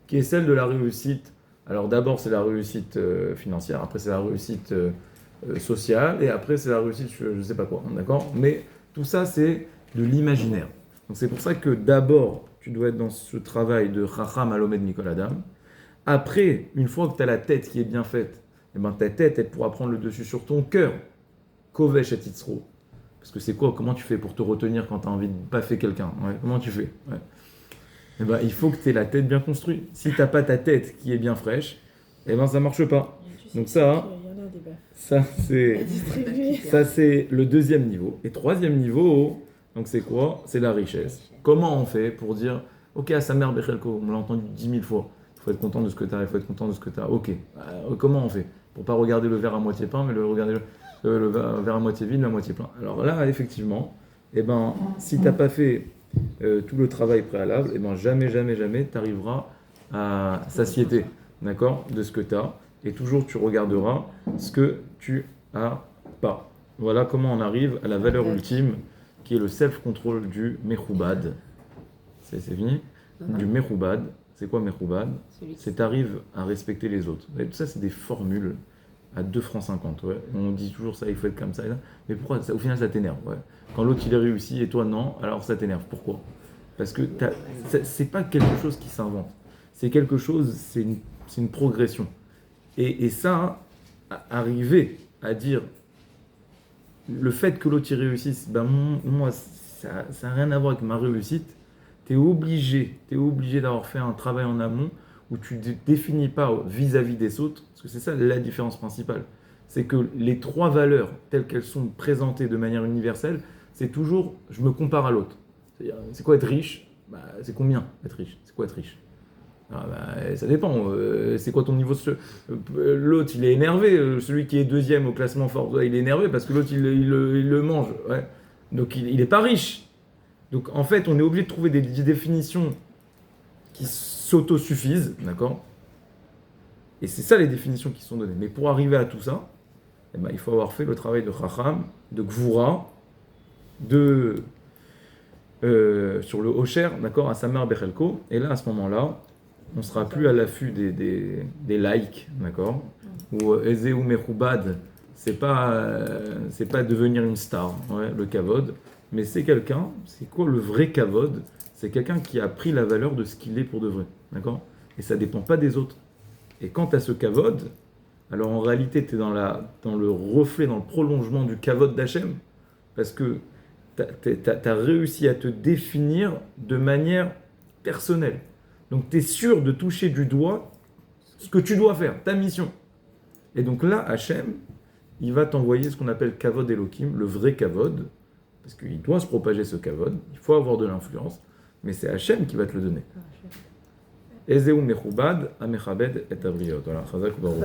S2: qui est celle de la réussite. Alors d'abord c'est la réussite financière, après c'est la réussite sociale, et après c'est la réussite je sais pas quoi, d'accord? Mais tout ça c'est de l'imaginaire. Donc c'est pour ça que d'abord tu dois être dans ce travail de Chacham Alomed Mikol Adam. Après, une fois que tu as la tête qui est bien faite, ta tête elle pourra prendre le dessus sur ton cœur. Kovesh et Titzro. Parce que c'est quoi? Comment tu fais pour te retenir quand tu as envie de baffer quelqu'un? Ouais, comment tu fais? Ouais. Il faut que tu aies la tête bien construite. Si tu n'as pas ta tête qui est bien fraîche, ça ne marche pas. Donc ça c'est le deuxième niveau. Et troisième niveau, donc c'est quoi? C'est la richesse. Comment on fait pour dire, ok, à sa mère Bechelko, on l'a entendu 10 000 fois, il faut être content de ce que tu as, il faut être content de ce que tu as. Ok, comment on fait? Pour pas regarder le verre à moitié plein, mais regarder le verre à moitié vide, mais à moitié plein. Alors là, effectivement, si tu n'as pas fait tout le travail préalable, jamais tu arriveras à satiété, d'accord, de ce que tu as, et toujours tu regarderas ce que tu as pas. Voilà comment on arrive à la valeur ultime, qui est le self-control du Mechoubad. C'est fini? Du Mechoubad. C'est quoi Mechoubad? C'est t'arrives à respecter les autres. Et tout ça, c'est des formules à 2 francs 50. Ouais. On dit toujours ça, il faut être comme ça. Mais pourquoi au final, ça t'énerve, ouais. Quand l'autre, il est réussi et toi, non, alors ça t'énerve. Pourquoi? Parce que c'est pas quelque chose qui s'invente. C'est quelque chose, c'est une progression. Et ça, arriver à dire le fait que l'autre y réussisse, moi, ça n'a rien à voir avec ma réussite. Tu es obligé d'avoir fait un travail en amont où tu ne définis pas vis-à-vis des autres, parce que c'est ça la différence principale. C'est que les 3 valeurs, telles qu'elles sont présentées de manière universelle, c'est toujours, je me compare à l'autre. C'est-à-dire, c'est quoi être riche? C'est combien être riche? C'est quoi être riche? Ça dépend. C'est quoi ton niveau l'autre, il est énervé. Celui qui est deuxième au classement fort, il est énervé parce que l'autre, il le mange. Ouais. Donc, il n'est pas riche. Donc, en fait, on est obligé de trouver des définitions qui s'autosuffisent, d'accord? Et c'est ça les définitions qui sont données. Mais pour arriver à tout ça, il faut avoir fait le travail de Chacham, de Gvura, sur le Hocher, d'accord, à Samer Bechelko. Et là, à ce moment-là, on ne sera plus à l'affût des likes, d'accord? Ou Eze ou Mechoubad, c'est pas devenir une star, ouais, le kavod, mais c'est quelqu'un, c'est quoi le vrai kavod? C'est quelqu'un qui a pris la valeur de ce qu'il est pour de vrai, d'accord? Et ça ne dépend pas des autres. Et quant à ce kavod, alors en réalité, tu es dans le reflet, dans le prolongement du kavod d'Hachem, parce que tu as réussi à te définir de manière personnelle. Donc tu es sûr de toucher du doigt ce que tu dois faire, ta mission. Et donc là, Hachem, il va t'envoyer ce qu'on appelle kavod Elohim, le vrai kavod, parce qu'il doit se propager ce kavod, il faut avoir de l'influence, mais c'est Hachem qui va te le donner. Ezeu mechubad, amechabed et abriot. Voilà, chazak baruch.